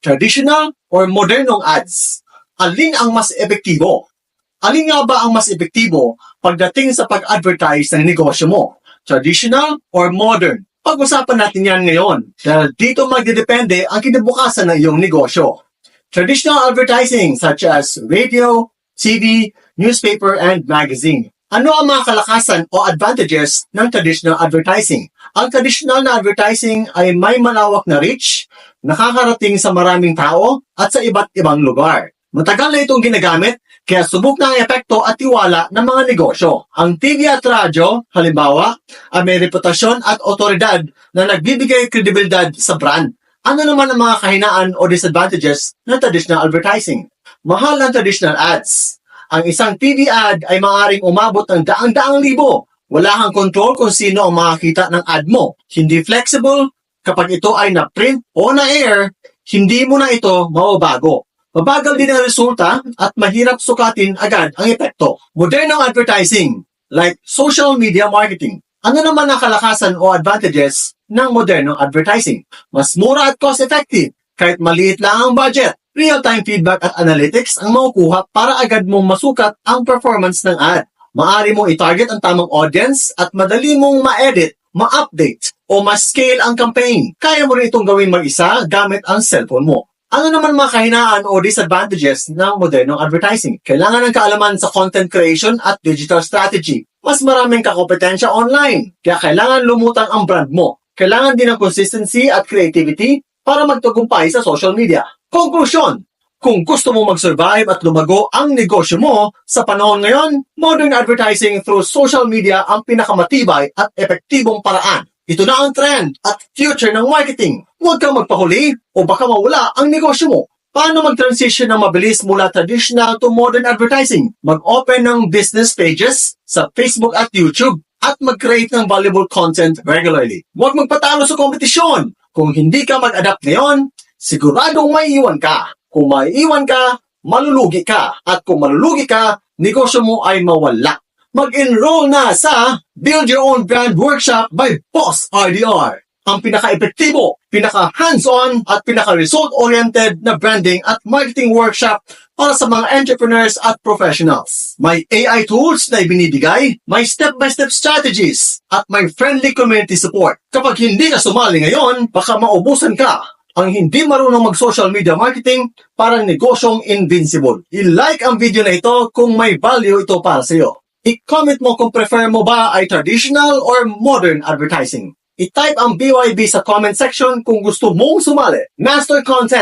Traditional or modernong ads? Alin ang mas epektibo? Alin nga ba ang mas epektibo pagdating sa pag-advertise ng negosyo mo? Traditional or modern? Pag-usapan natin yan ngayon dahil dito magdedepende ang kinabukasan ng iyong negosyo. Traditional advertising such as radio, TV, newspaper, and magazine. Ano ang mga kalakasan o advantages ng traditional advertising? Ang traditional na advertising ay may malawak na reach, nakakarating sa maraming tao at sa iba't ibang lugar. Matagal na itong ginagamit, kaya subok na ang epekto at tiwala ng mga negosyo. Ang TV at radyo, halimbawa, ay may reputasyon at otoridad na nagbibigay kredibilidad sa brand. Ano naman ang mga kahinaan o disadvantages ng traditional advertising? Mahal ang traditional ads. Ang isang TV ad ay maaaring umabot ng daang-daang libo. Wala kang control kung sino ang makakita ng ad mo. Hindi flexible. Kapag ito ay na-print o na-air, hindi mo na ito mababago. Mabagal din ang resulta at mahirap sukatin agad ang epekto. Modernong advertising, like social media marketing. Ano naman ang kalakasan o advantages ng modernong advertising? Mas mura at cost-effective kahit maliit lang ang budget. Real-time feedback at analytics ang makukuha para agad mong masukat ang performance ng ad. Maaari mong i-target ang tamang audience at madali mong ma-edit, ma-update o ma-scale ang campaign. Kaya mo rin itong gawin mag-isa gamit ang cellphone mo. Ano naman mga kahinaan o disadvantages ng modernong advertising? Kailangan ng kaalaman sa content creation at digital strategy. Mas maraming kakompetensya online, kaya kailangan lumutang ang brand mo. Kailangan din ng consistency at creativity para magtagumpay sa social media. Konklusyon, kung gusto mo mag-survive at lumago ang negosyo mo sa panahon ngayon, modern advertising through social media ang pinakamatibay at epektibong paraan. Ito na ang trend at future ng marketing. Huwag kang magpahuli o baka mawala ang negosyo mo. Paano mag-transition ng mabilis mula traditional to modern advertising? Mag-open ng business pages sa Facebook at YouTube at mag-create ng valuable content regularly. Huwag magpatalo sa kompetisyon. Kung hindi ka mag-adapt ngayon, siguradong maiiwan ka. Kung maiiwan ka, malulugi ka. At kung malulugi ka, negosyo mo ay mawala. Mag-enroll na sa Build Your Own Brand Workshop by Boss RDR. Ang pinaka-epektibo, pinaka-hands-on at pinaka-result-oriented na branding at marketing workshop para sa mga entrepreneurs at professionals. May AI tools na ibinibigay, may step-by-step strategies, at may friendly community support. Kapag hindi ka sumali ngayon, baka maubusan ka. Ang hindi marunong mag-social media marketing, parang negosyong invincible. I-like ang video na ito kung may value ito para sa iyo. I-comment mo kung prefer mo ba ay traditional or modern advertising. I-type ang BYB sa comment section kung gusto mong sumali. Master Content